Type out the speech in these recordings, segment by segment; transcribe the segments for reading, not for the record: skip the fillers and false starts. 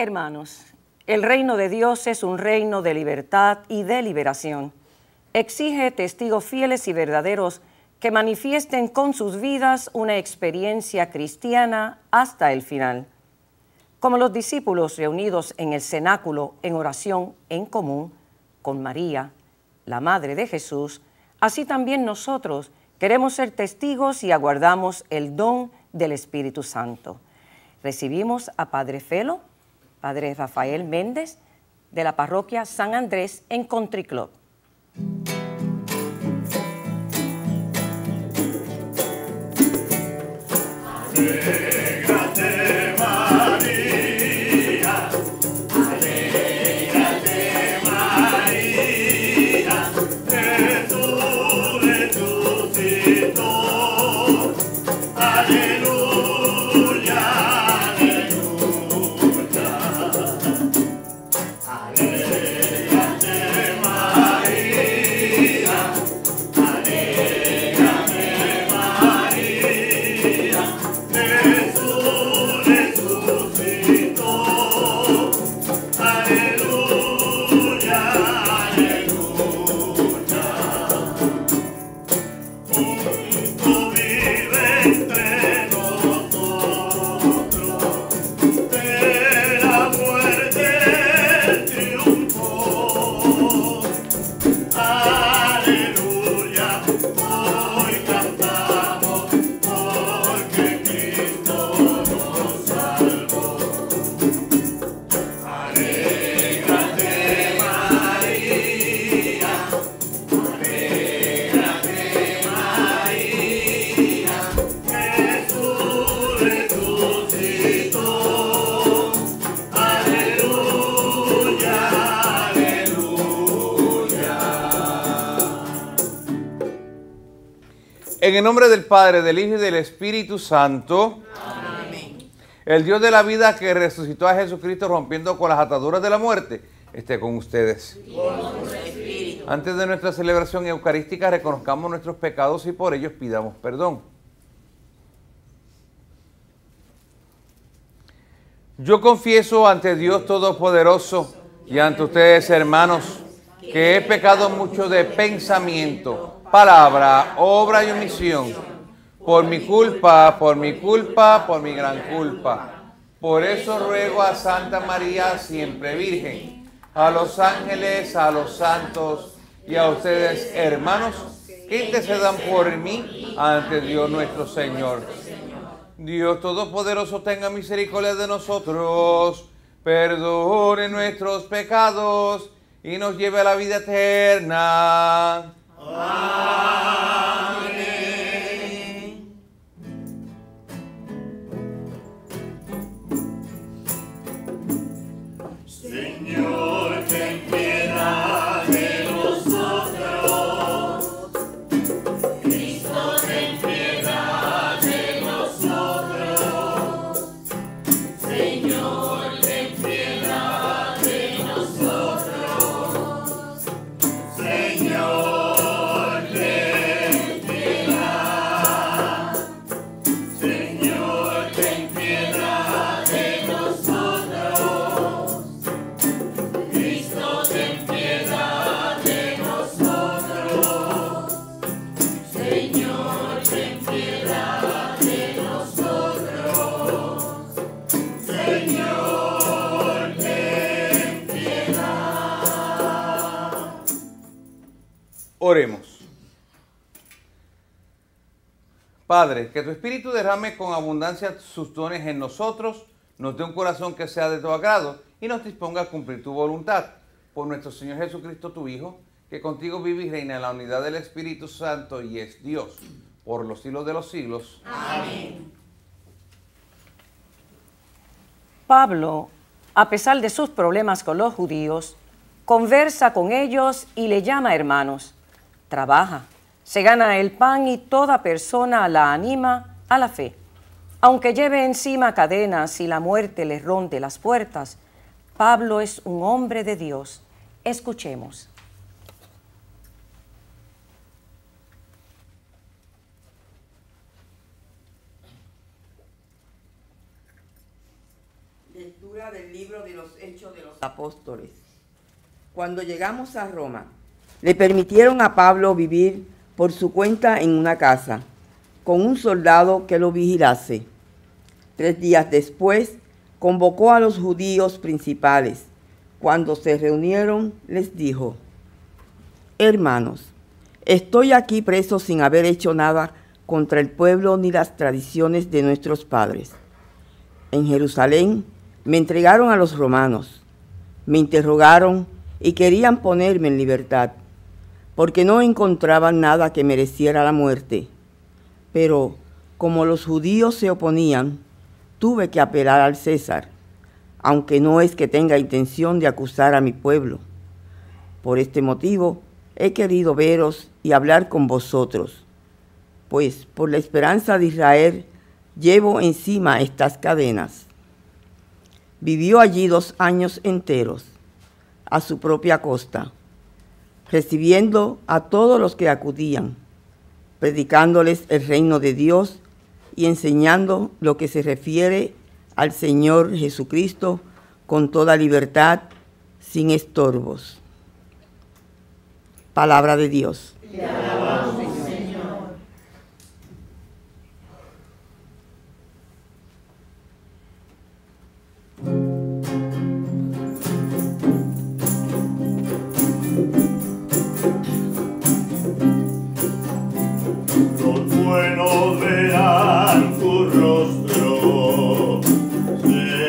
Hermanos, el reino de Dios es un reino de libertad y de liberación. Exige testigos fieles y verdaderos que manifiesten con sus vidas una experiencia cristiana hasta el final. Como los discípulos reunidos en el cenáculo en oración en común con María, la Madre de Jesús, así también nosotros queremos ser testigos y aguardamos el don del Espíritu Santo. Recibimos a Padre Felo, Padre Rafael Méndez, de la parroquia San Andrés en Country Club. Alégrate, María, alégrate, María, Jesús resucitó. Aleluya, aleluya. Alégrate, María, alégrate, María, Jesús resucitó. Aleluya, aleluya. Junto vive entre nosotros, de la muerte triunfó. Aleluya, hoy cantamos porque Cristo nos salvó. Alégrate, María, alégrate, María, Jesús resucitó. Aleluya, aleluya. En el nombre del Padre, del Hijo y del Espíritu Santo. Amén. El Dios de la vida que resucitó a Jesucristo rompiendo con las ataduras de la muerte, esté con ustedes. Antes de nuestra celebración eucarística, reconozcamos nuestros pecados y por ellos pidamos perdón. Yo confieso ante Dios Todopoderoso y ante ustedes, hermanos, que he pecado mucho de pensamiento, palabra, obra y omisión, por mi culpa, por mi gran culpa. Por eso ruego a Santa María, siempre Virgen, a los ángeles, a los santos y a ustedes, hermanos, que intercedan por mí ante Dios nuestro Señor. Dios Todopoderoso tenga misericordia de nosotros, perdone nuestros pecados y nos lleve a la vida eterna. Amén. Señor, ten piedad de nosotros. Cristo, ten piedad de nosotros. Señor, ten piedad de nosotros. Señor, ten piedad. Señor, ten piedad de nosotros. Cristo, ten piedad de nosotros. Señor, ten piedad de nosotros. Señor, ten piedad. Oremos. Padre, que tu Espíritu derrame con abundancia sus dones en nosotros, nos dé un corazón que sea de tu agrado y nos disponga a cumplir tu voluntad. Por nuestro Señor Jesucristo, tu Hijo, que contigo vive y reina en la unidad del Espíritu Santo y es Dios, por los siglos de los siglos. Amén. Pablo, a pesar de sus problemas con los judíos, conversa con ellos y le llama hermanos. Trabaja, se gana el pan y toda persona la anima a la fe. Aunque lleve encima cadenas y la muerte le ronde las puertas, Pablo es un hombre de Dios. Escuchemos. Lectura lectura del libro de los Hechos de los Apóstoles. Cuando llegamos a Roma, le permitieron a Pablo vivir por su cuenta en una casa, con un soldado que lo vigilase. 3 días después, convocó a los judíos principales. Cuando se reunieron, les dijo: Hermanos, estoy aquí preso sin haber hecho nada contra el pueblo ni las tradiciones de nuestros padres. En Jerusalén me entregaron a los romanos, me interrogaron y querían ponerme en libertad, porque no encontraban nada que mereciera la muerte. Pero como los judíos se oponían, tuve que apelar al César, aunque no es que tenga intención de acusar a mi pueblo. Por este motivo he querido veros y hablar con vosotros, pues por la esperanza de Israel llevo encima estas cadenas. Vivió allí 2 años enteros, a su propia costa, recibiendo a todos los que acudían, predicándoles el reino de Dios y enseñando lo que se refiere al Señor Jesucristo con toda libertad, sin estorbos. Palabra de Dios. Te alabamos, Señor. Los buenos verán tu rostro, Señor.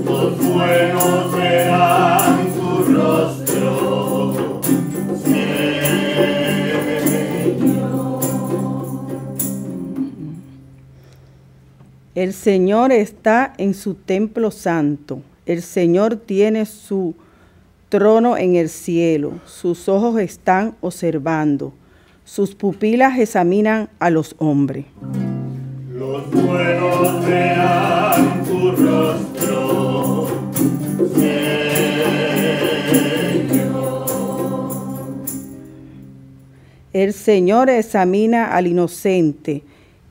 Los buenos verán tu rostro, El Señor está en su templo santo. El Señor tiene su trono en el cielo. Sus ojos están observando. Sus pupilas examinan a los hombres. los buenos verán tu rostro, Señor. El Señor examina al inocente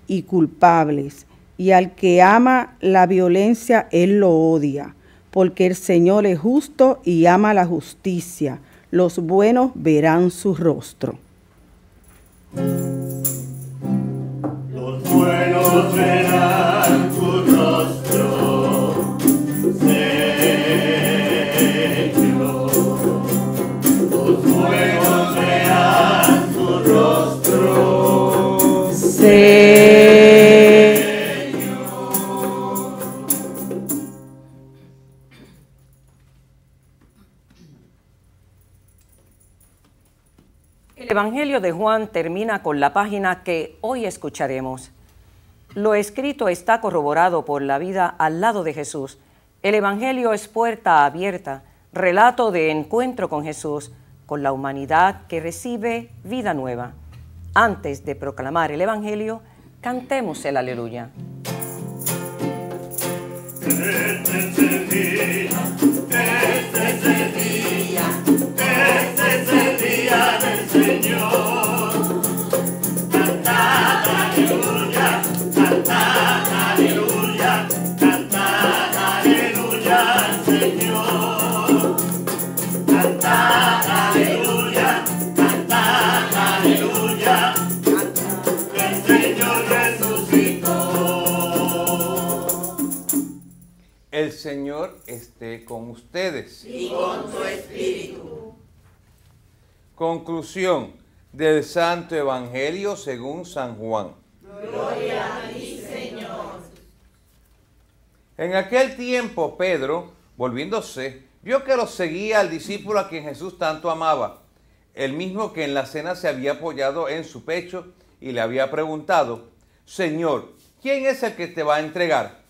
y culpables, y al que ama la violencia, Él lo odia, porque el Señor es justo y ama la justicia. Los buenos verán su rostro. Los buenos verán tu rostro, Señor. Los buenos verán tu rostro, Señor. El Evangelio de Juan termina con la página que hoy escucharemos. Lo escrito está corroborado por la vida al lado de Jesús. El Evangelio es puerta abierta, relato de encuentro con Jesús, con la humanidad que recibe vida nueva. Antes de proclamar el Evangelio, cantemos el Aleluya. Este es el día, este es el día, este es el día del Señor. Cantad aleluya, cantad aleluya, cantad aleluya al Señor. Cantad aleluya, cantad aleluya, el Señor resucitó. El Señor esté con ustedes. Y con tu espíritu. Conclusión del Santo Evangelio según San Juan. Gloria a ti, Señor. En aquel tiempo Pedro, volviéndose, vio que lo seguía al discípulo a quien Jesús tanto amaba, el mismo que en la cena se había apoyado en su pecho y le había preguntado: Señor, ¿quién es el que te va a entregar?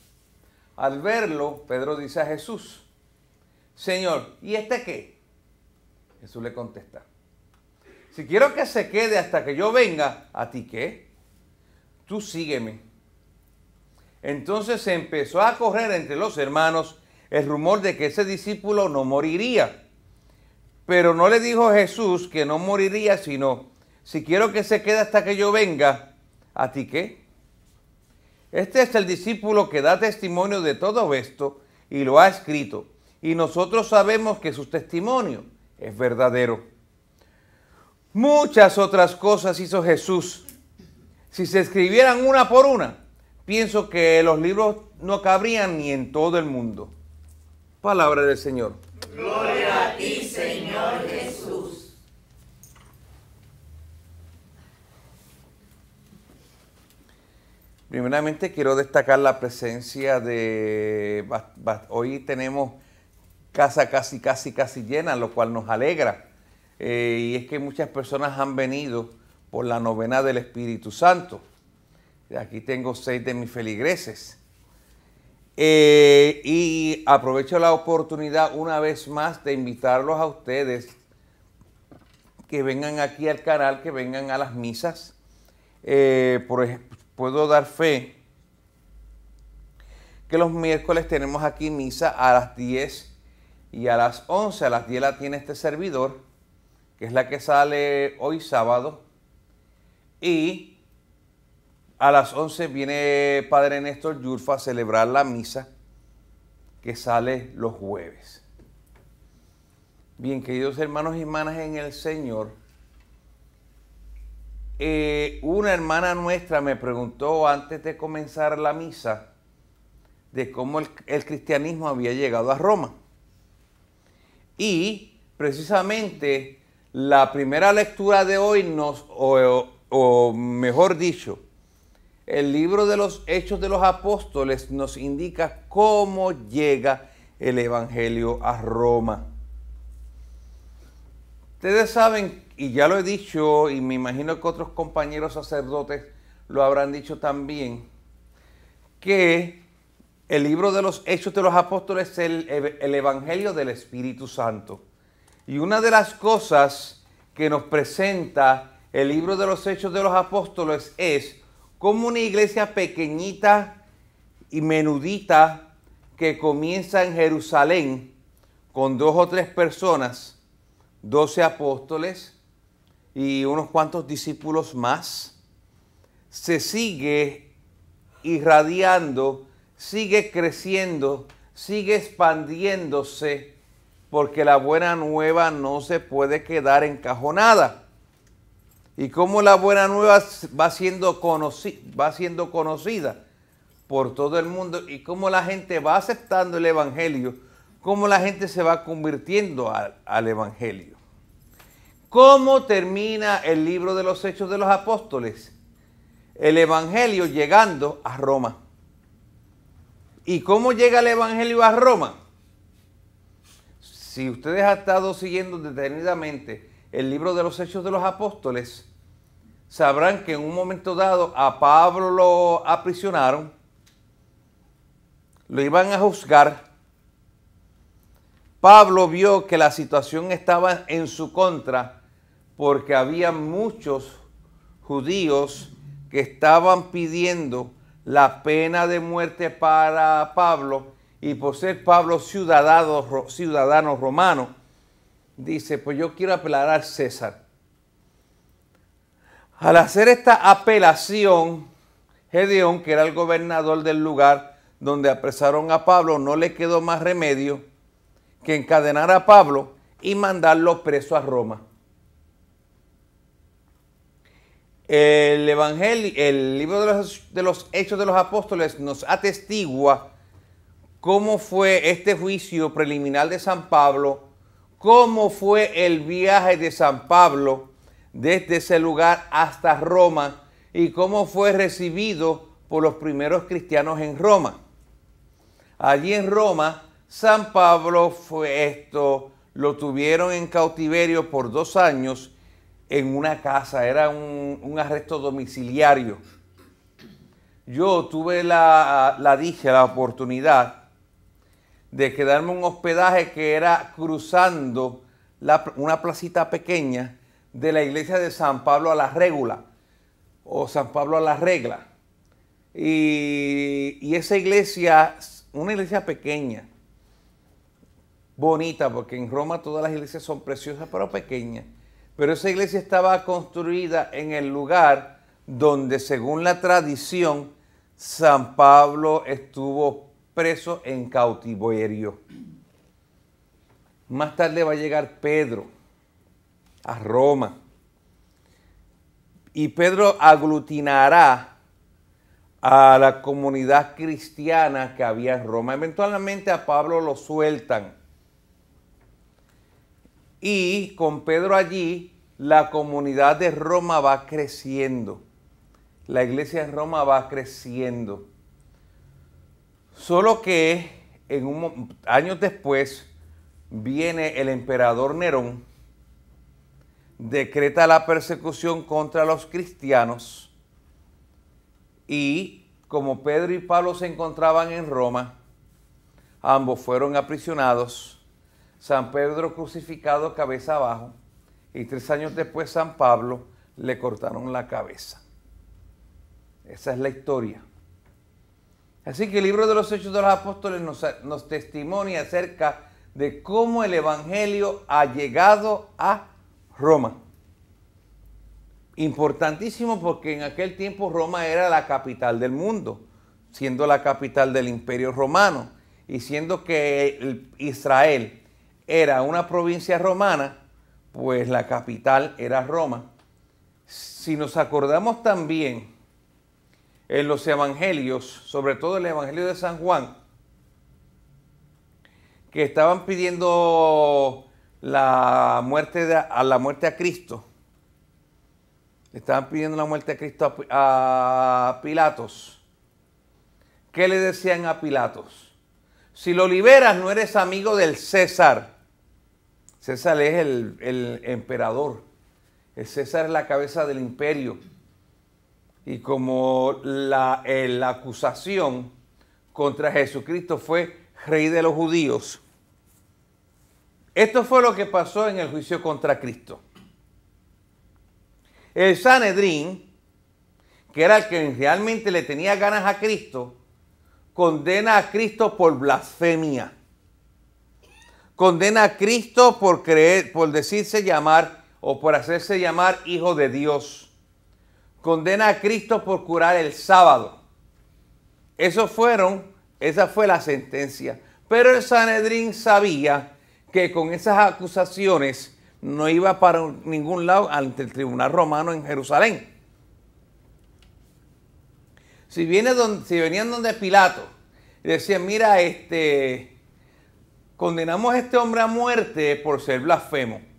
Al verlo, Pedro dice a Jesús: Señor, ¿y este qué? Jesús le contesta: si quiero que se quede hasta que yo venga, ¿a ti qué? Tú sígueme. Entonces se empezó a correr entre los hermanos el rumor de que ese discípulo no moriría. Pero no le dijo Jesús que no moriría, sino: si quiero que se quede hasta que yo venga, ¿a ti qué? Este es el discípulo que da testimonio de todo esto y lo ha escrito. Y nosotros sabemos que su testimonio es verdadero. Muchas otras cosas hizo Jesús. Si se escribieran una por una, pienso que los libros no cabrían ni en todo el mundo. Palabra del Señor. Gloria a ti, Señor Jesús. Primeramente quiero destacar la presencia de... Hoy tenemos casa casi llena, lo cual nos alegra. Y es que muchas personas han venido por la novena del Espíritu Santo. Aquí tengo 6 de mis feligreses. Y aprovecho la oportunidad una vez más de invitarlos a ustedes que vengan aquí al canal, que vengan a las misas. Por ejemplo, puedo dar fe que los miércoles tenemos aquí misa a las 10 y a las 11. A las 10 la tiene este servidor, que es la que sale hoy sábado. Y a las 11 viene Padre Néstor Yurfa a celebrar la misa que sale los jueves. Bien, queridos hermanos y hermanas en el Señor, una hermana nuestra me preguntó antes de comenzar la misa de cómo el cristianismo había llegado a Roma. Y precisamente la primera lectura de hoy o mejor dicho, el libro de los Hechos de los Apóstoles nos indica cómo llega el Evangelio a Roma. Ustedes saben, y ya lo he dicho, y me imagino que otros compañeros sacerdotes lo habrán dicho también, que el libro de los Hechos de los Apóstoles es el Evangelio del Espíritu Santo. Y una de las cosas que nos presenta el libro de los Hechos de los Apóstoles es como una iglesia pequeñita y menudita que comienza en Jerusalén con 2 o 3 personas, 12 apóstoles y unos cuantos discípulos más, se sigue irradiando, sigue creciendo, sigue expandiéndose, porque la buena nueva no se puede quedar encajonada. Y cómo la buena nueva va siendo conocida por todo el mundo y cómo la gente va aceptando el Evangelio, cómo la gente se va convirtiendo al Evangelio. ¿Cómo termina el libro de los Hechos de los Apóstoles? El Evangelio llegando a Roma. ¿Y cómo llega el Evangelio a Roma? Si ustedes han estado siguiendo detenidamente el libro de los Hechos de los Apóstoles, sabrán que en un momento dado a Pablo lo aprisionaron, lo iban a juzgar. Pablo vio que la situación estaba en su contra porque había muchos judíos que estaban pidiendo la pena de muerte para Pablo, y por ser Pablo ciudadano romano, dice, pues yo quiero apelar al César. Al hacer esta apelación, Gedeón, que era el gobernador del lugar donde apresaron a Pablo, no le quedó más remedio que encadenar a Pablo y mandarlo preso a Roma. El Evangelio, el libro de los Hechos de los Apóstoles nos atestigua cómo fue este juicio preliminar de San Pablo, cómo fue el viaje de San Pablo desde ese lugar hasta Roma y cómo fue recibido por los primeros cristianos en Roma. Allí en Roma, San Pablo lo tuvieron en cautiverio por 2 años en una casa, era un arresto domiciliario. Yo tuve la oportunidad de quedarme en un hospedaje que era cruzando una placita pequeña de la iglesia de San Pablo a la Regula, o San Pablo a la Regla. Y esa iglesia, una iglesia pequeña, bonita, porque en Roma todas las iglesias son preciosas, pero pequeñas. Pero esa iglesia estaba construida en el lugar donde, según la tradición, San Pablo estuvo preso en cautiverio. Más tarde va a llegar Pedro a Roma. Y Pedro aglutinará a la comunidad cristiana que había en Roma. Eventualmente a Pablo lo sueltan. Y con Pedro allí, la comunidad de Roma va creciendo. La iglesia en Roma va creciendo. Solo que años después viene el emperador Nerón, decreta la persecución contra los cristianos y como Pedro y Pablo se encontraban en Roma, ambos fueron aprisionados, San Pedro crucificado cabeza abajo y 3 años después San Pablo le cortaron la cabeza. Esa es la historia. Así que el libro de los Hechos de los Apóstoles nos testimonia acerca de cómo el Evangelio ha llegado a Roma. Importantísimo porque en aquel tiempo Roma era la capital del mundo, siendo la capital del Imperio Romano y siendo que Israel era una provincia romana, pues la capital era Roma. Si nos acordamos también en los evangelios, sobre todo el evangelio de San Juan, que estaban pidiendo la muerte a Cristo. Estaban pidiendo la muerte a Cristo a Pilatos. ¿Qué le decían a Pilatos? Si lo liberas, no eres amigo del César. César es el emperador. El César es la cabeza del imperio. Y como la acusación contra Jesucristo fue rey de los judíos, esto fue lo que pasó en el juicio contra Cristo. El Sanedrín, que era el que realmente le tenía ganas a Cristo, condena a Cristo por blasfemia. Condena a Cristo por decirse llamar o por hacerse llamar hijo de Dios. Condena a Cristo por curar el sábado. Esa fue la sentencia. Pero el Sanedrín sabía que con esas acusaciones no iba para ningún lado ante el tribunal romano en Jerusalén. Si venían donde Pilato y decían, mira, condenamos a este hombre a muerte por ser blasfemo,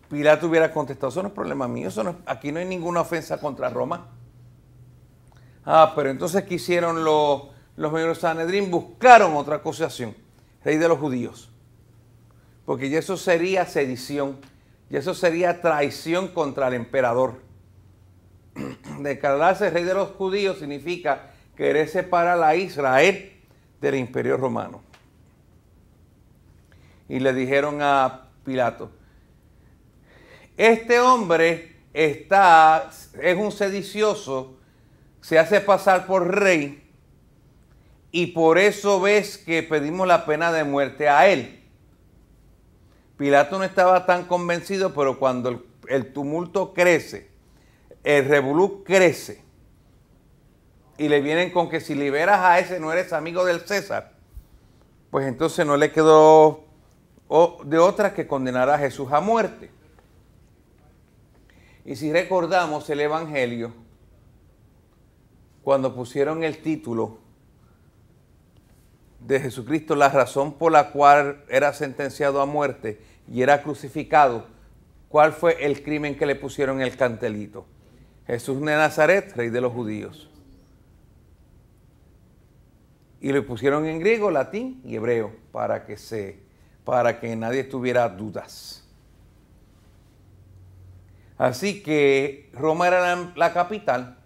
Pilato hubiera contestado, eso no es problema mío, aquí no hay ninguna ofensa contra Roma. Pero entonces ¿qué hicieron los miembros de Sanedrín? Buscaron otra acusación, rey de los judíos. Porque ya eso sería sedición, ya eso sería traición contra el emperador. Declararse rey de los judíos significa querer separar a Israel del imperio romano. Y le dijeron a Pilato, este hombre es un sedicioso, se hace pasar por rey y por eso ves que pedimos la pena de muerte a él. Pilato no estaba tan convencido, pero cuando el tumulto crece, el revolú crece y le vienen con que si liberas a ese no eres amigo del César, pues entonces no le quedó de otra que condenar a Jesús a muerte. Y si recordamos el Evangelio, cuando pusieron el título de Jesucristo, la razón por la cual era sentenciado a muerte y era crucificado, ¿cuál fue el crimen que le pusieron en el cantelito? Jesús de Nazaret, rey de los judíos. Y le pusieron en griego, latín y hebreo para que nadie tuviera dudas. Así que Roma era la capital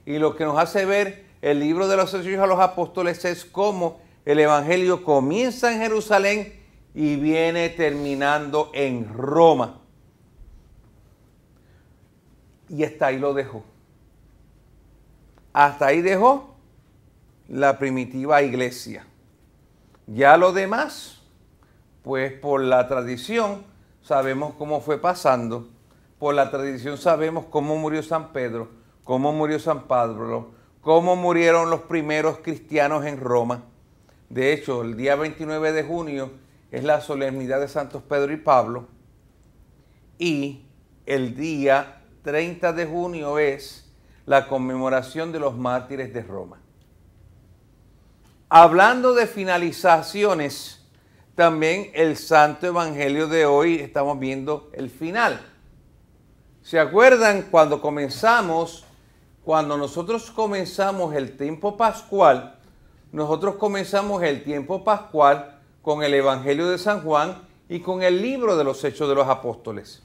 y lo que nos hace ver el libro de los Hechos a los Apóstoles es cómo el Evangelio comienza en Jerusalén y viene terminando en Roma. Y hasta ahí lo dejó. Hasta ahí dejó la primitiva iglesia. Ya lo demás, pues por la tradición sabemos cómo fue pasando. Por la tradición sabemos cómo murió San Pedro, cómo murió San Pablo, cómo murieron los primeros cristianos en Roma. De hecho, el día 29 de junio es la solemnidad de Santos Pedro y Pablo, y el día 30 de junio es la conmemoración de los mártires de Roma. Hablando de finalizaciones, también el Santo Evangelio de hoy estamos viendo el final. ¿Se acuerdan cuando nosotros comenzamos el tiempo pascual? Nosotros comenzamos el tiempo pascual con el Evangelio de San Juan y con el libro de los Hechos de los Apóstoles.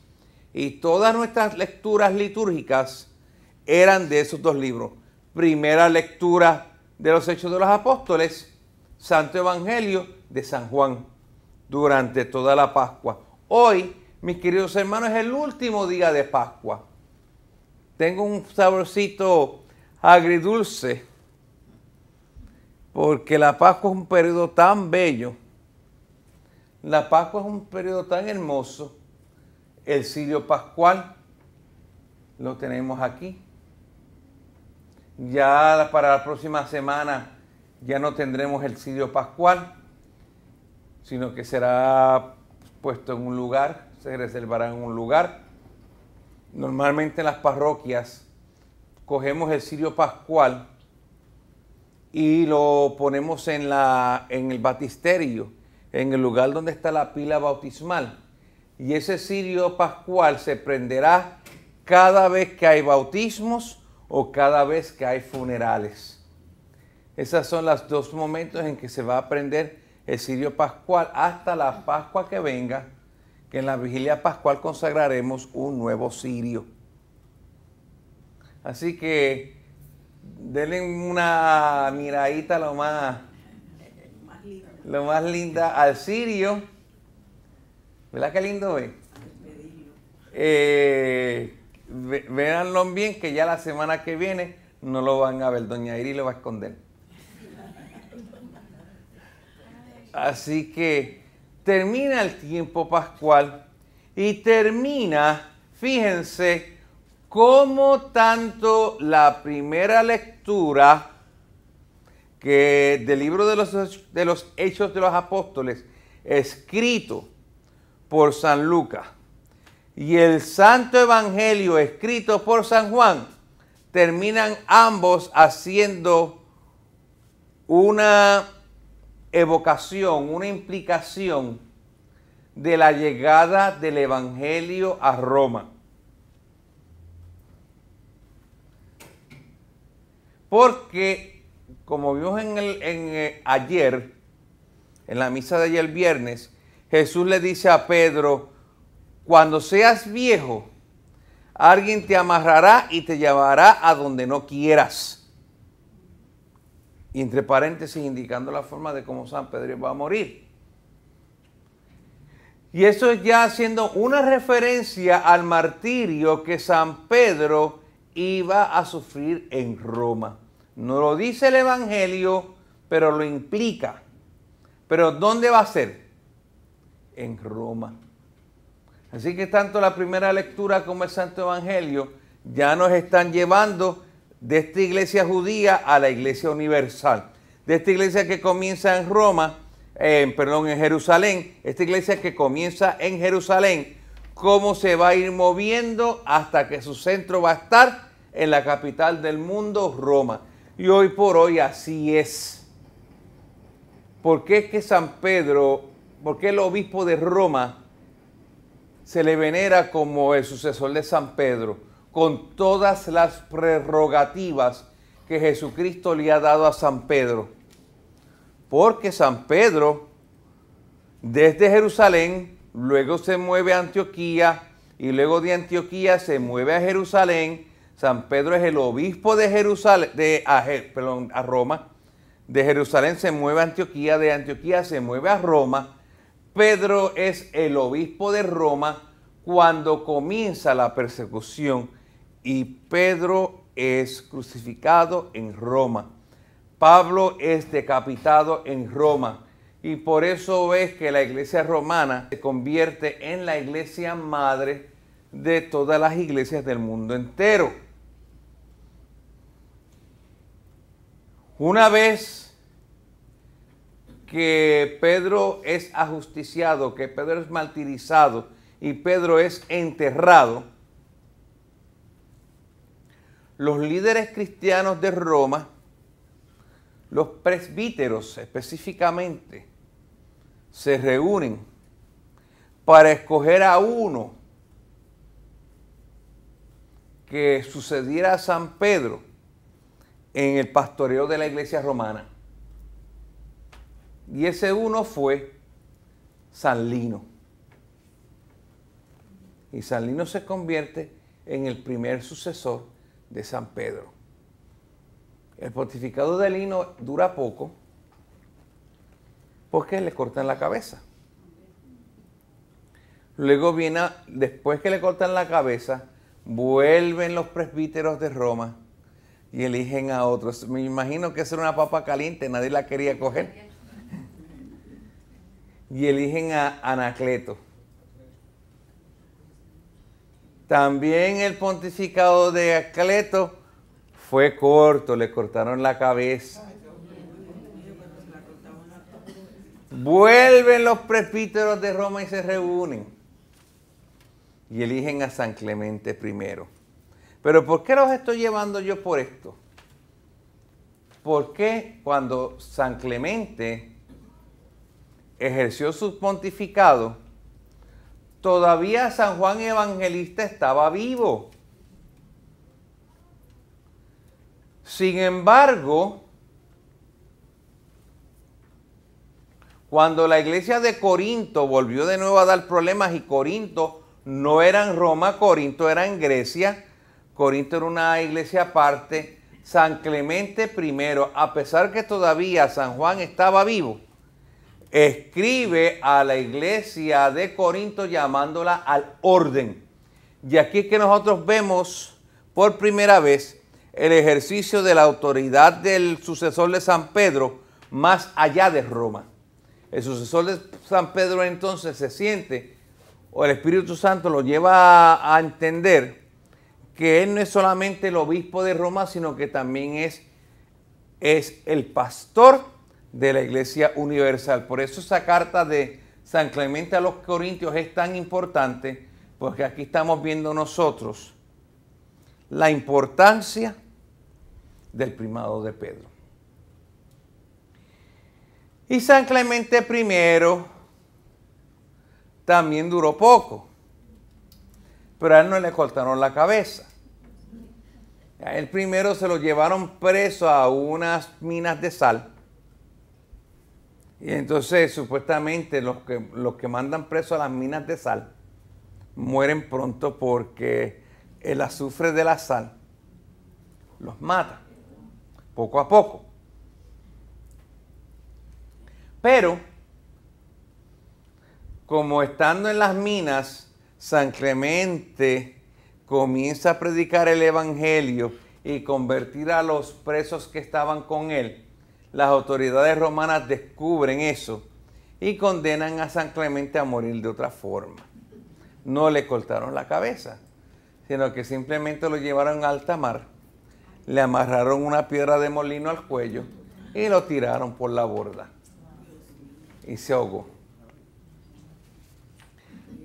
Y todas nuestras lecturas litúrgicas eran de esos dos libros. Primera lectura de los Hechos de los Apóstoles, Santo Evangelio de San Juan, durante toda la Pascua. Hoy, mis queridos hermanos, es el último día de Pascua. Tengo un saborcito agridulce, porque la Pascua es un periodo tan bello. La Pascua es un periodo tan hermoso. El cirio pascual lo tenemos aquí. Ya para la próxima semana ya no tendremos el cirio pascual, sino que será puesto en un lugar, se reservará en un lugar. Normalmente en las parroquias cogemos el cirio pascual y lo ponemos en el baptisterio, en el lugar donde está la pila bautismal. Y ese cirio pascual se prenderá cada vez que hay bautismos o cada vez que hay funerales. Esos son los dos momentos en que se va a prender el cirio pascual hasta la Pascua que venga, que en la vigilia pascual consagraremos un nuevo cirio. Así que denle una miradita lo más linda al cirio. ¿Verdad qué lindo es? Véanlo bien, que ya la semana que viene no lo van a ver. Doña Iri lo va a esconder. Así que termina el tiempo pascual y termina, fíjense, cómo tanto la primera lectura que del libro de los Hechos de los Apóstoles, escrito por San Lucas, y el Santo Evangelio escrito por San Juan, terminan ambos haciendo una evocación, una implicación de la llegada del Evangelio a Roma. Porque, como vimos ayer, en la misa de ayer viernes, Jesús le dice a Pedro: cuando seas viejo, alguien te amarrará y te llevará a donde no quieras. Y entre paréntesis indicando la forma de cómo San Pedro va a morir. Y eso es ya haciendo una referencia al martirio que San Pedro iba a sufrir en Roma. No lo dice el Evangelio, pero lo implica. Pero ¿dónde va a ser? En Roma. Así que tanto la primera lectura como el Santo Evangelio ya nos están llevando de esta iglesia judía a la iglesia universal. De esta iglesia que comienza en en Jerusalén. Esta iglesia que comienza en Jerusalén, cómo se va a ir moviendo hasta que su centro va a estar en la capital del mundo, Roma. Y hoy por hoy así es. ¿Por qué es que San Pedro, por qué el obispo de Roma se le venera como el sucesor de San Pedro, con todas las prerrogativas que Jesucristo le ha dado a San Pedro? Porque San Pedro, desde Jerusalén, luego se mueve a Antioquía, y luego de Antioquía se mueve a Jerusalén. San Pedro es el obispo de Jerusalén, a Roma. De Jerusalén se mueve a Antioquía, de Antioquía se mueve a Roma. Pedro es el obispo de Roma cuando comienza la persecución, y Pedro es crucificado en Roma. Pablo es decapitado en Roma, y por eso ves que la iglesia romana se convierte en la iglesia madre de todas las iglesias del mundo entero. Una vez que Pedro es ajusticiado, que Pedro es martirizado y Pedro es enterrado, los líderes cristianos de Roma, los presbíteros específicamente, se reúnen para escoger a uno que sucediera a San Pedro en el pastoreo de la iglesia romana. Y ese uno fue San Lino. Y San Lino se convierte en el primer sucesor de San Pedro. El pontificado de Lino dura poco porque le cortan la cabeza. Luego viene, después que le cortan la cabeza, vuelven los presbíteros de Roma y eligen a otros. Me imagino que esa era una papa caliente, nadie la quería coger. Y eligen a Anacleto. También el pontificado de Anacleto fue corto, le cortaron la cabeza. Vuelven los presbíteros de Roma y se reúnen. Y eligen a San Clemente I. Pero ¿por qué los estoy llevando yo por esto? Porque cuando San Clemente ejerció su pontificado, todavía San Juan Evangelista estaba vivo. Sin embargo, cuando la iglesia de Corinto volvió de nuevo a dar problemas, y Corinto no era en Roma, Corinto era en Grecia, Corinto era una iglesia aparte, San Clemente I, a pesar que todavía San Juan estaba vivo, escribe a la iglesia de Corinto llamándola al orden. Y aquí es que nosotros vemos por primera vez el ejercicio de la autoridad del sucesor de San Pedro más allá de Roma. El sucesor de San Pedro entonces se siente, o el Espíritu Santo lo lleva a entender que él no es solamente el obispo de Roma, sino que también es el pastor de la Iglesia Universal. Por eso esa carta de San Clemente a los Corintios es tan importante, porque aquí estamos viendo nosotros la importancia del primado de Pedro. Y San Clemente I también duró poco, pero a él no le cortaron la cabeza. A él primero se lo llevaron preso a unas minas de sal. Y entonces supuestamente los que mandan preso a las minas de sal mueren pronto porque el azufre de la sal los mata poco a poco. Pero como estando en las minas, San Clemente comienza a predicar el evangelio y convertir a los presos que estaban con él. Las autoridades romanas descubren eso y condenan a San Clemente a morir de otra forma. No le cortaron la cabeza, sino que simplemente lo llevaron a alta mar, le amarraron una piedra de molino al cuello y lo tiraron por la borda. Y se ahogó.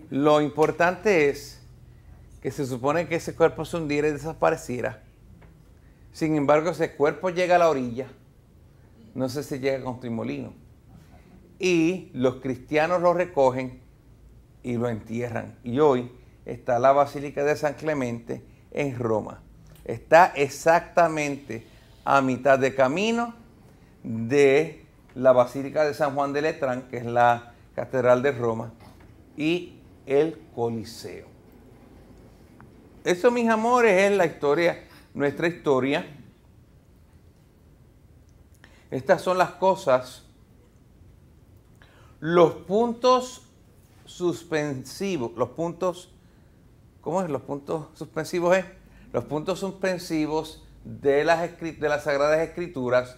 Lo importante es que se supone que ese cuerpo se hundiera y desapareciera. Sin embargo, ese cuerpo llega a la orilla. No sé si llega con trimolino. Y los cristianos lo recogen y lo entierran. Y hoy está la Basílica de San Clemente en Roma. Está exactamente a mitad de camino de la Basílica de San Juan de Letrán, que es la Catedral de Roma, y el Coliseo. Eso, mis amores, es la historia, nuestra historia. Estas son las cosas, los puntos suspensivos, los puntos, ¿cómo es? Los puntos suspensivos es, los puntos suspensivos de las Sagradas Escrituras,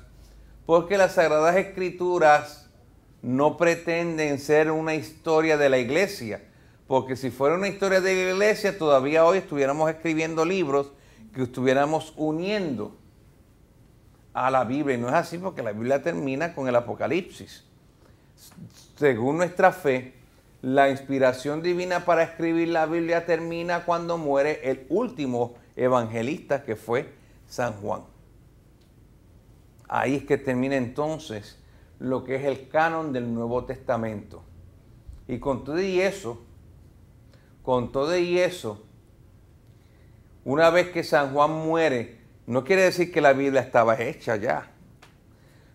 porque las Sagradas Escrituras no pretenden ser una historia de la iglesia, porque si fuera una historia de la iglesia, todavía hoy estuviéramos escribiendo libros que estuviéramos uniendo a la Biblia, y no es así porque la Biblia termina con el Apocalipsis. Según nuestra fe, la inspiración divina para escribir la Biblia termina cuando muere el último evangelista, que fue San Juan. Ahí es que termina entonces lo que es el canon del Nuevo Testamento. Y con todo y eso, una vez que San Juan muere, no quiere decir que la Biblia estaba hecha ya.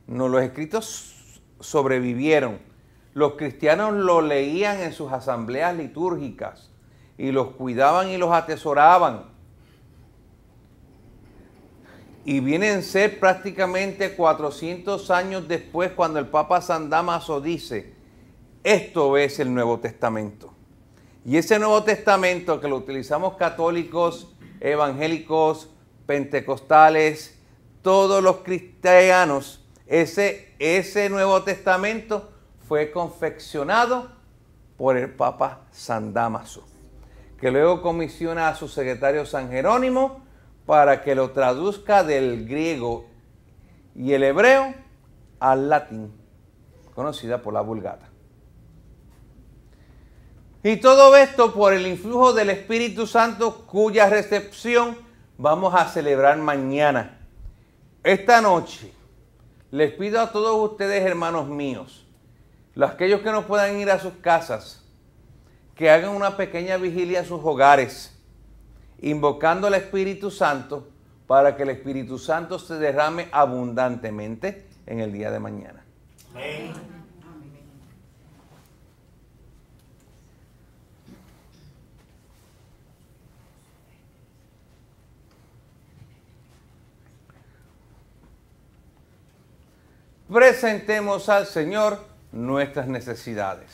No, los escritos sobrevivieron. Los cristianos lo leían en sus asambleas litúrgicas y los cuidaban y los atesoraban. Y vienen a ser prácticamente 400 años después cuando el Papa San Dámaso dice, esto es el Nuevo Testamento. Y ese Nuevo Testamento que lo utilizamos católicos, evangélicos, pentecostales, todos los cristianos, ese Nuevo Testamento fue confeccionado por el Papa San Dámaso, que luego comisiona a su secretario San Jerónimo para que lo traduzca del griego y el hebreo al latín, conocida por la Vulgata. Y todo esto por el influjo del Espíritu Santo, cuya recepción vamos a celebrar mañana. Esta noche les pido a todos ustedes, hermanos míos, aquellos que no puedan ir a sus casas, que hagan una pequeña vigilia en sus hogares, invocando al Espíritu Santo para que el Espíritu Santo se derrame abundantemente en el día de mañana. Amén. Presentemos al Señor nuestras necesidades.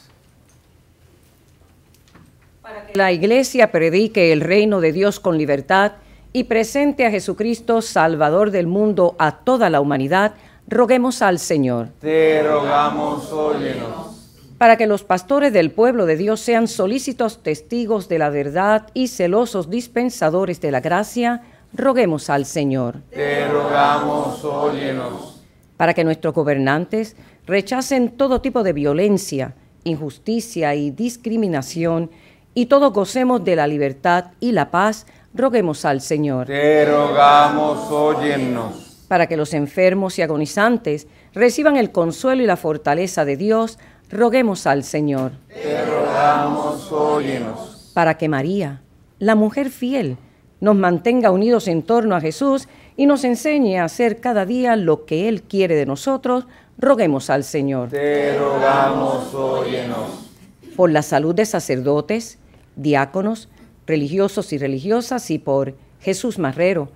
Para que la Iglesia predique el reino de Dios con libertad y presente a Jesucristo, Salvador del mundo, a toda la humanidad, roguemos al Señor. Te rogamos, óyenos. Para que los pastores del pueblo de Dios sean solícitos testigos de la verdad y celosos dispensadores de la gracia, roguemos al Señor. Te rogamos, óyenos. Para que nuestros gobernantes rechacen todo tipo de violencia, injusticia y discriminación, y todos gocemos de la libertad y la paz, roguemos al Señor. Te rogamos, óyenos. Para que los enfermos y agonizantes reciban el consuelo y la fortaleza de Dios, roguemos al Señor. Te rogamos, óyenos. Para que María, la mujer fiel, nos mantenga unidos en torno a Jesús y nos enseñe a hacer cada día lo que Él quiere de nosotros, roguemos al Señor. Te rogamos, óyenos. Por la salud de sacerdotes, diáconos, religiosos y religiosas, y por Jesús Marrero,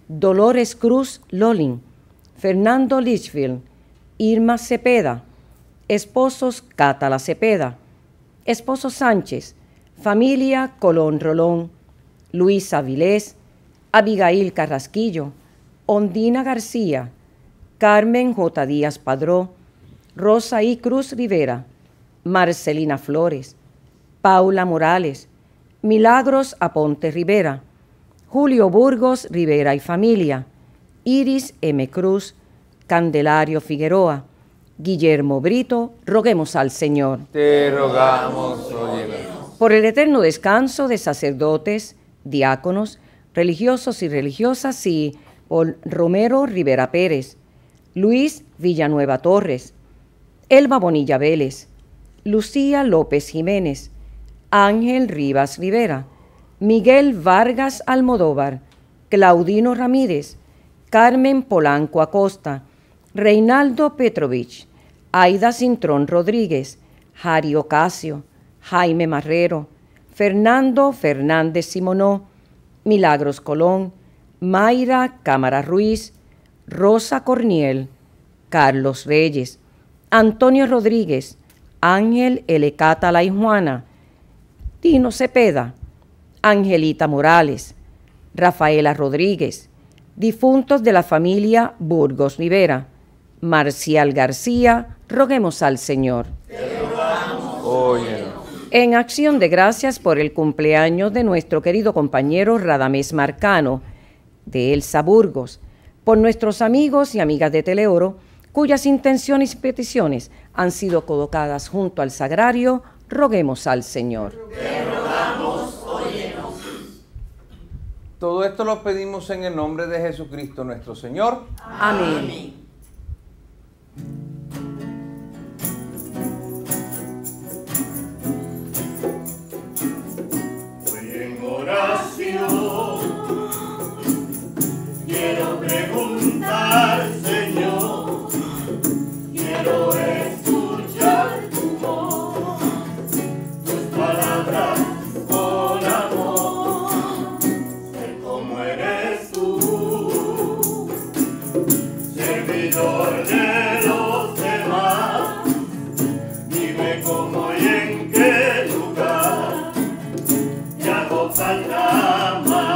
Dolores Cruz Lolin, Fernando Lichfield, Irma Cepeda, esposos Cátala Cepeda, esposo Sánchez, familia Colón Rolón, Luis Avilés, Abigail Carrasquillo, Ondina García, Carmen J. Díaz Padró, Rosa I. Cruz Rivera, Marcelina Flores, Paula Morales, Milagros Aponte Rivera, Julio Burgos Rivera y familia, Iris M. Cruz, Candelario Figueroa, Guillermo Brito, roguemos al Señor. Te rogamos, óyenos. Por el eterno descanso de sacerdotes, diáconos, religiosos y religiosas, y por Romero Rivera Pérez, Luis Villanueva Torres, Elba Bonilla Vélez, Lucía López Jiménez, Ángel Rivas Rivera, Miguel Vargas Almodóvar, Claudino Ramírez, Carmen Polanco Acosta, Reinaldo Petrovich, Aida Cintrón Rodríguez, Jari Ocasio, Jaime Marrero, Fernando Fernández Simonó, Milagros Colón, Mayra Cámara Ruiz, Rosa Corniel, Carlos Reyes, Antonio Rodríguez, Ángel L. Cátala y Juana, Tino Cepeda, Angelita Morales, Rafaela Rodríguez, difuntos de la familia Burgos Rivera, Marcial García, roguemos al Señor. Óyenos. En acción de gracias por el cumpleaños de nuestro querido compañero Radamés Marcano, de Elsa Burgos, por nuestros amigos y amigas de Teleoro, cuyas intenciones y peticiones han sido colocadas junto al sagrario, roguemos al Señor. Te rogamos, óyenos. Todo esto lo pedimos en el nombre de Jesucristo nuestro Señor. Amén. Hoy en oración quiero preguntar, Señor, quiero escuchar tu voz, tus palabras con amor, sé cómo eres tú, servidor de los demás, dime cómo y en qué lugar te hago falta más.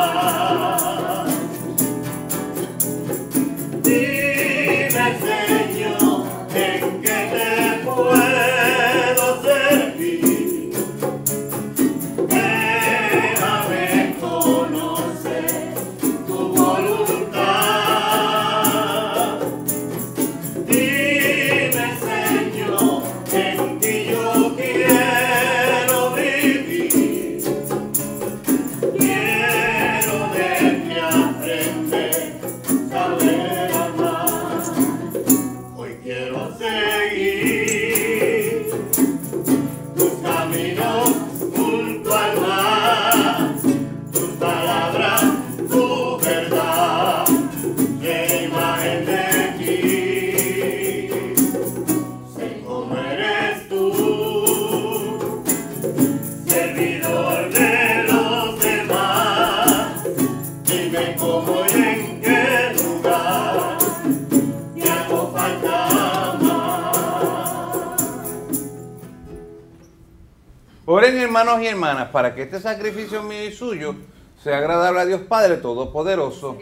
Dime, Señor, en qué te puedo servir. Déjame conocer tu voluntad. Dime, Señor, en ti yo quiero vivir. Quiero de ti aprender, saber amar. Hoy quiero seguir tus caminos junto al mar, tus palabras, tu verdad, qué imagen de ti. Sé cómo eres tú, servidor de los demás, dime cómo y en qué lugar te hago falta más. Oren, hermanos y hermanas, para que este sacrificio mío y suyo sea agradable a Dios Padre Todopoderoso.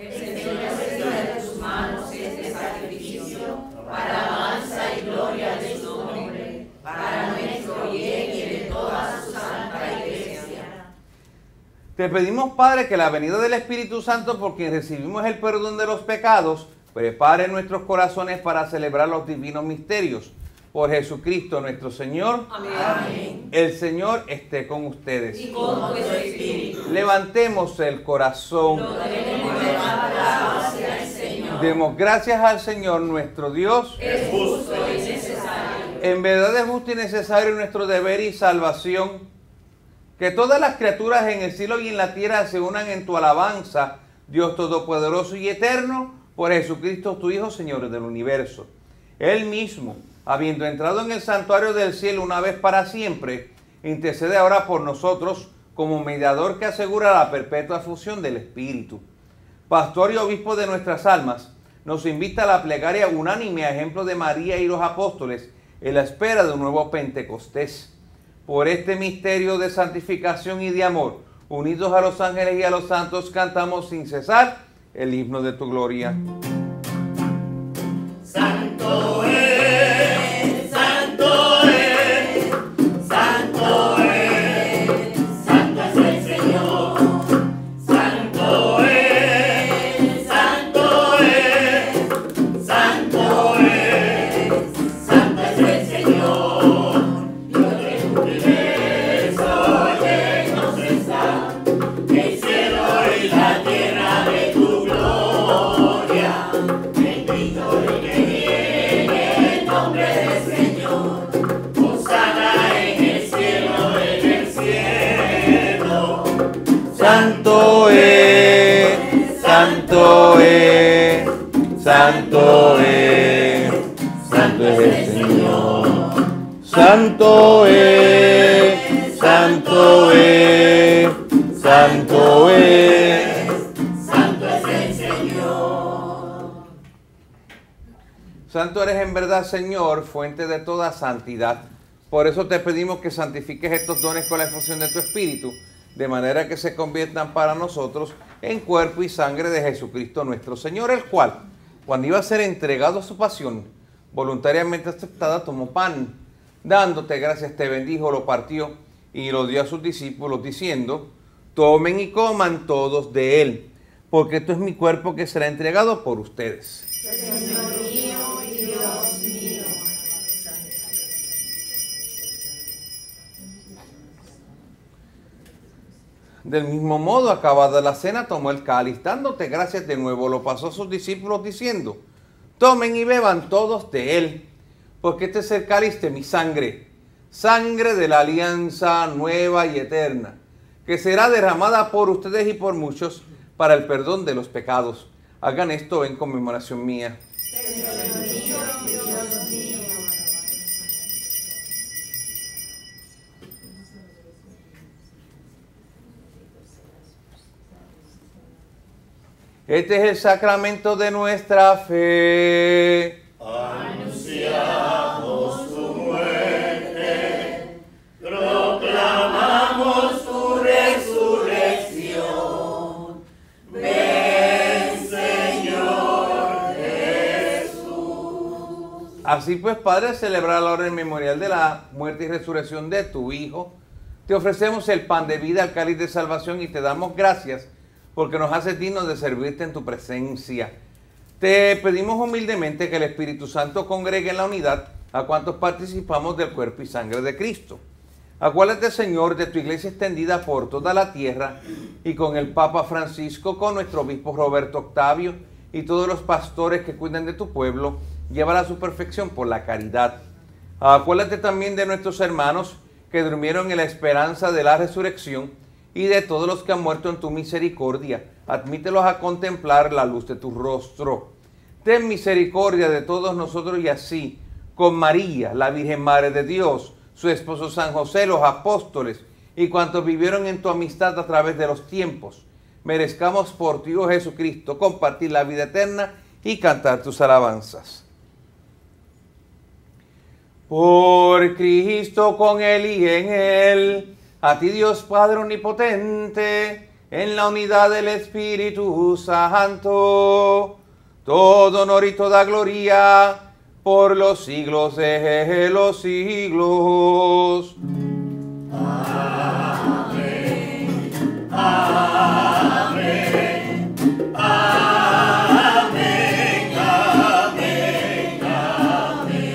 Te pedimos, Padre, que la venida del Espíritu Santo, por quien recibimos el perdón de los pecados, prepare nuestros corazones para celebrar los divinos misterios. Por Jesucristo nuestro Señor. Amén. El Señor esté con ustedes. Y con tu espíritu. Levantemos el corazón. Lo debemos levantar hacia el Señor. Demos gracias al Señor nuestro Dios. Es justo y necesario. En verdad es justo y necesario nuestro deber y salvación. Que todas las criaturas en el cielo y en la tierra se unan en tu alabanza, Dios Todopoderoso y Eterno, por Jesucristo tu Hijo, Señor del universo. Él mismo, habiendo entrado en el santuario del cielo una vez para siempre, intercede ahora por nosotros como mediador que asegura la perpetua fusión del Espíritu. Pastor y obispo de nuestras almas, nos invita a la plegaria unánime a ejemplo de María y los apóstoles en la espera de un nuevo Pentecostés. Por este misterio de santificación y de amor, unidos a los ángeles y a los santos, cantamos sin cesar el himno de tu gloria. Santo es, santo es, santo es, santo es el Señor. Santo es, santo es, santo es, santo es el Señor. Dios del universo llenos está, el cielo y la tierra de tu gloria. Bendito el que viene en nombre del Señor. Hosana en el cielo, en el cielo. Santo es, santo es, santo es, santo es el Señor. Santo es, santo es, santo es. Santo es el Señor. Santo eres en verdad, Señor, fuente de toda santidad. Por eso te pedimos que santifiques estos dones con la efusión de tu Espíritu, de manera que se conviertan para nosotros en cuerpo y sangre de Jesucristo nuestro Señor, el cual, cuando iba a ser entregado a su pasión, voluntariamente aceptada, tomó pan, dándote gracias, te bendijo, lo partió y lo dio a sus discípulos, diciendo: tomen y coman todos de él, porque esto es mi cuerpo que será entregado por ustedes. Señor mío y Dios mío. Del mismo modo, acabada la cena, tomó el cáliz, dándote gracias de nuevo, lo pasó a sus discípulos diciendo: tomen y beban todos de él, porque este es el cáliz de mi sangre, sangre de la alianza nueva y eterna, que será derramada por ustedes y por muchos para el perdón de los pecados. Hagan esto en conmemoración mía. Señor mío y Dios mío. Este es el sacramento de nuestra fe. Anunciamos tu muerte, proclamamos tu resurrección. Ven, Señor Jesús. Así pues, Padre, celebrar la hora en memorial de la muerte y resurrección de tu Hijo, te ofrecemos el pan de vida, el cáliz de salvación, y te damos gracias porque nos haces dignos de servirte en tu presencia. Te pedimos humildemente que el Espíritu Santo congregue en la unidad a cuantos participamos del cuerpo y sangre de Cristo. Acuérdate, Señor, de tu iglesia extendida por toda la tierra, y con el Papa Francisco, con nuestro obispo Roberto Octavio y todos los pastores que cuidan de tu pueblo, llévala a su perfección por la caridad. Acuérdate también de nuestros hermanos que durmieron en la esperanza de la resurrección, y de todos los que han muerto en tu misericordia. Admítelos a contemplar la luz de tu rostro. Ten misericordia de todos nosotros, y así, con María, la Virgen Madre de Dios, su esposo San José, los apóstoles y cuantos vivieron en tu amistad a través de los tiempos, merezcamos por ti, oh Jesucristo, compartir la vida eterna y cantar tus alabanzas. Por Cristo, con Él y en Él, a ti, Dios Padre omnipotente, en la unidad del Espíritu Santo, todo honor y toda gloria por los siglos de los siglos. Amén. Amén. Amén. Amén. Amén.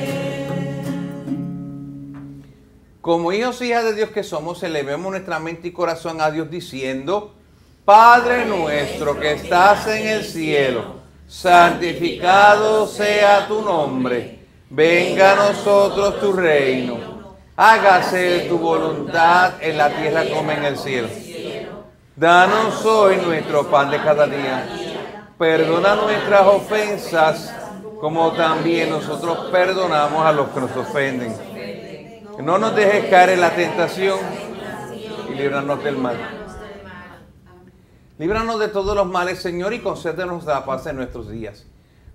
Como hijos y hijas de Dios que somos, elevemos nuestra mente y corazón a Dios diciendo: Padre nuestro que estás en el cielo, santificado sea tu nombre. Venga a nosotros tu reino. Hágase tu voluntad en la tierra como en el cielo. Danos hoy nuestro pan de cada día. Perdona nuestras ofensas, como también nosotros perdonamos a los que nos ofenden. No nos dejes caer en la tentación y líbranos del mal. Líbranos de todos los males, Señor, y concédenos la paz en nuestros días,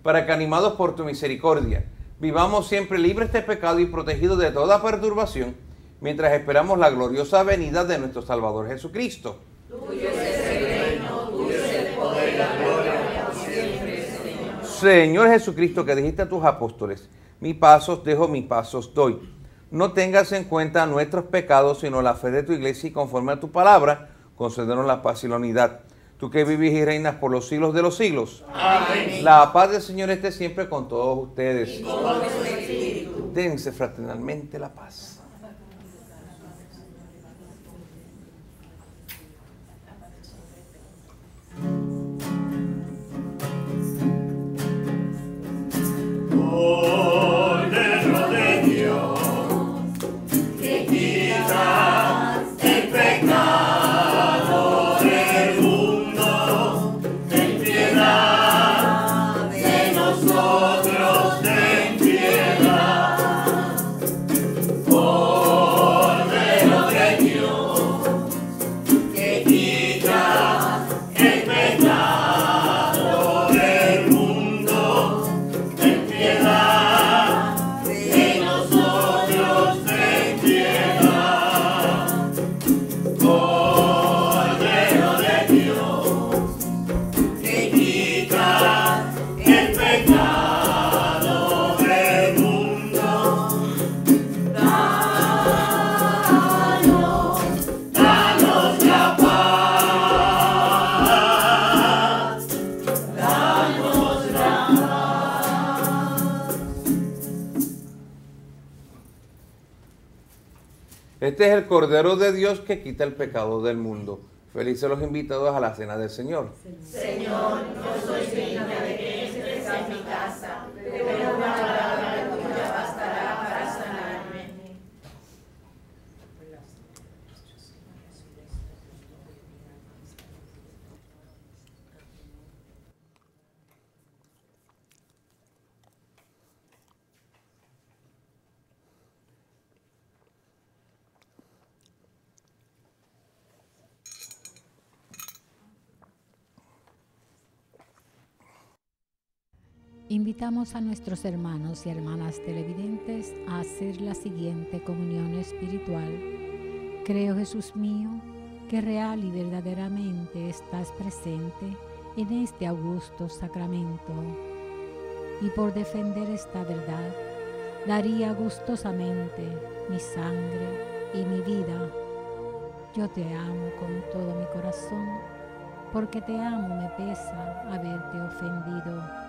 para que, animados por tu misericordia, vivamos siempre libres de pecado y protegidos de toda perturbación, mientras esperamos la gloriosa venida de nuestro Salvador Jesucristo. Tuyo es el reino, tuyo es el poder y la gloria por siempre, Señor. Señor Jesucristo, que dijiste a tus apóstoles: mi paz os dejo, mi paz os doy. No tengas en cuenta nuestros pecados, sino la fe de tu iglesia, y conforme a tu palabra, concédenos la paz y la unidad. Tú que vives y reinas por los siglos de los siglos. Amén. La paz del Señor esté siempre con todos ustedes. Y con tu espíritu. Dense fraternalmente la paz. Cordero de Dios, que quitas el pecado del mundo, ten piedad de nosotros, ten piedad. Este es el Cordero de Dios que quita el pecado del mundo. Felices los invitados a la cena del Señor. Señor, no soy digna de que entres en mi casa, pero una palabra tuya bastará para sanarme. Invitamos a nuestros hermanos y hermanas televidentes a hacer la siguiente comunión espiritual. Creo, Jesús mío, que real y verdaderamente estás presente en este augusto sacramento. Y por defender esta verdad, daría gustosamente mi sangre y mi vida. Yo te amo con todo mi corazón, porque te amo me pesa haberte ofendido.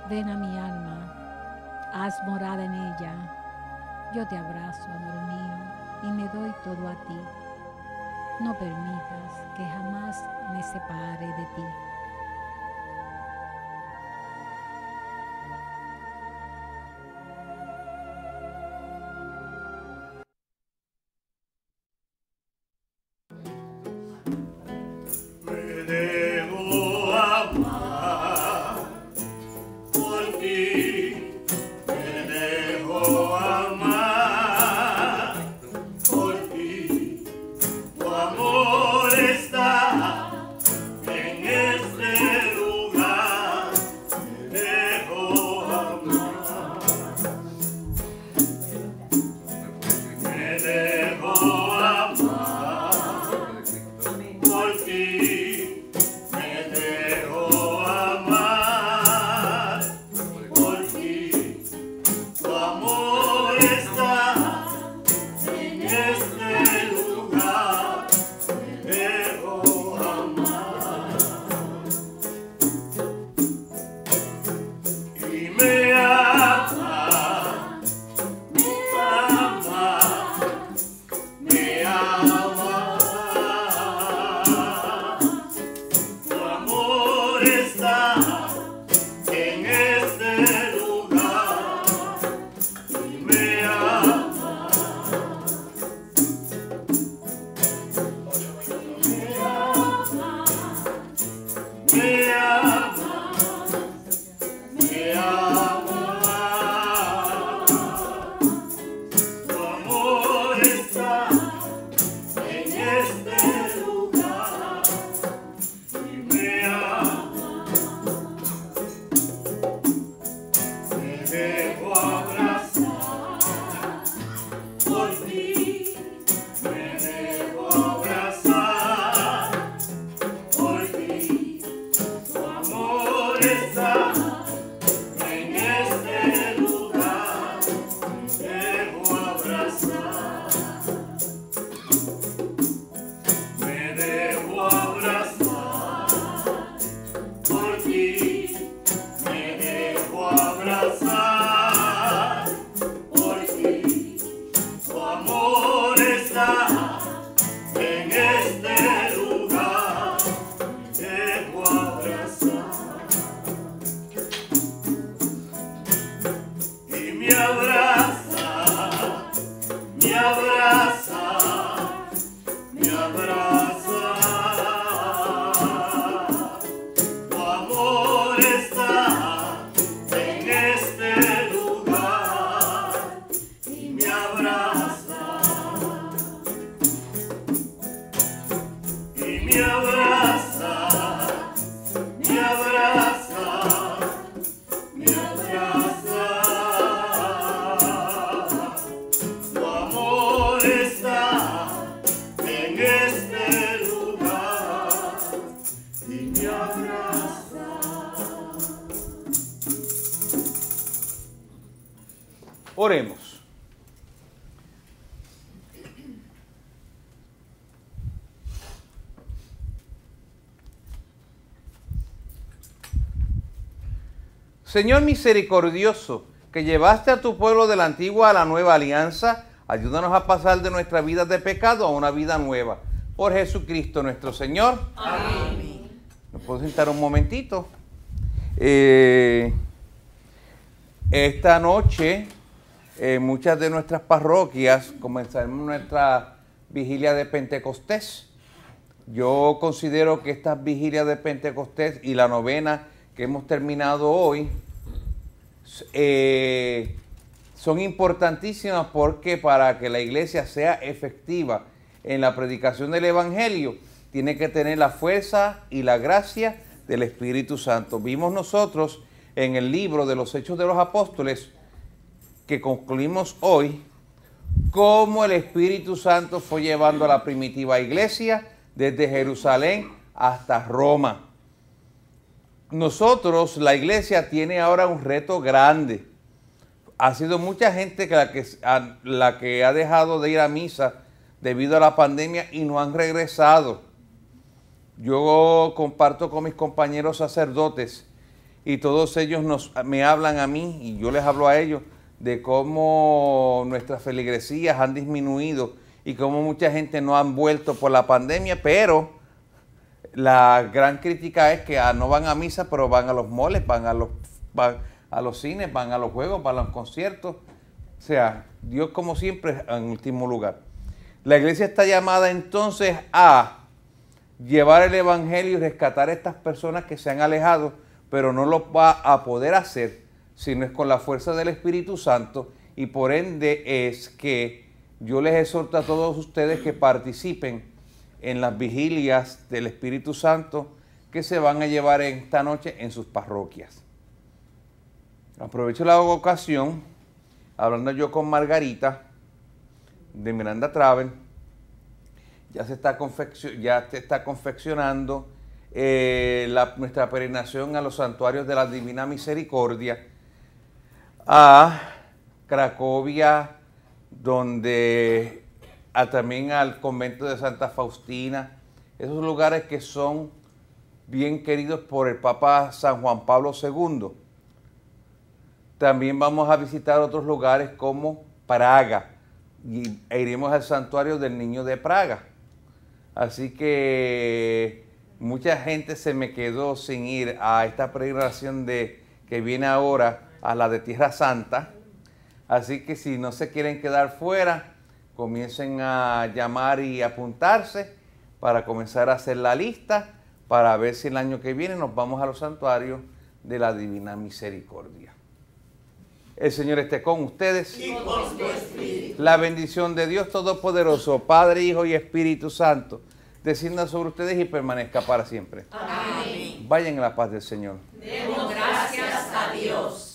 Ven a mi alma, haz morada en ella. Yo te abrazo, amor mío, y me doy todo a ti. No permitas que jamás me separe de ti. Me dejo amar por ti, me dejo amar por ti. Tu amor está en este lugar, me dejo amar, me dejo amar por ti, me dejo amar por ti. Tu amor está en este lugar, me dejo amar y me ama, me ama. Tu amor está en este lugar y me ama, me ama, me ama. Tu amor está en este lugar y me ama. Me dejo abrazar por ti, me dejo abrazar por ti. Tu amor está en este lugar, me dejo abrazar. Me dejo abrazar por ti, me dejo abrazar por ti. Tu amor está en este lugar, me dejo abrazar y me abraza, me abraza, me abraza. Tu amor está en este lugar y me abraza, y me abraza, me abraza, me abraza. Tu amor está en este lugar y me abraza. Oremos. Señor misericordioso, que llevaste a tu pueblo de la antigua a la nueva alianza, Ayúdanos a pasar de nuestra vida de pecado a una vida nueva. Por Jesucristo nuestro Señor. Amén. ¿Nos puedo sentar un momentito? Esta noche, muchas de nuestras parroquias comenzaremos nuestra vigilia de Pentecostés. Yo considero que estas vigilias de Pentecostés y la novena que hemos terminado hoy son importantísimas porque para que la iglesia sea efectiva en la predicación del Evangelio, tiene que tener la fuerza y la gracia del Espíritu Santo. Vimos nosotros en el libro de los Hechos de los Apóstoles, que concluimos hoy, cómo el Espíritu Santo fue llevando a la primitiva iglesia desde Jerusalén hasta Roma. Nosotros, la iglesia, tiene ahora un reto grande. Ha sido mucha gente la que ha dejado de ir a misa debido a la pandemia y no han regresado. Yo comparto con mis compañeros sacerdotes y todos ellos me hablan a mí y yo les hablo a ellos de cómo nuestras feligresías han disminuido y cómo mucha gente no han vuelto por la pandemia, pero la gran crítica es que no van a misa, pero van a los moles, van a los cines, van a los juegos, van a los conciertos. O sea, Dios como siempre en último lugar. La iglesia está llamada entonces a llevar el Evangelio y rescatar a estas personas que se han alejado, pero no lo va a poder hacer si no es con la fuerza del Espíritu Santo, y por ende es que yo les exhorto a todos ustedes que participen en las vigilias del Espíritu Santo que se van a llevar esta noche en sus parroquias. Aprovecho la ocasión, hablando yo con Margarita de Miranda Travel, ya se está confeccionando nuestra peregrinación a los santuarios de la Divina Misericordia, a Cracovia, también al convento de Santa Faustina, esos lugares que son bien queridos por el Papa San Juan Pablo II. También vamos a visitar otros lugares como Praga e iremos al santuario del Niño de Praga. Así que mucha gente se me quedó sin ir a esta peregrinación que viene ahora, a la de Tierra Santa. Así que si no se quieren quedar fuera, comiencen a llamar y apuntarse para comenzar a hacer la lista para ver si el año que viene nos vamos a los santuarios de la Divina Misericordia. El Señor esté con ustedes. Y con tu espíritu. La bendición de Dios Todopoderoso, Padre, Hijo y Espíritu Santo, descienda sobre ustedes y permanezca para siempre. Amén. Vayan en la paz del Señor. Demos gracias a Dios.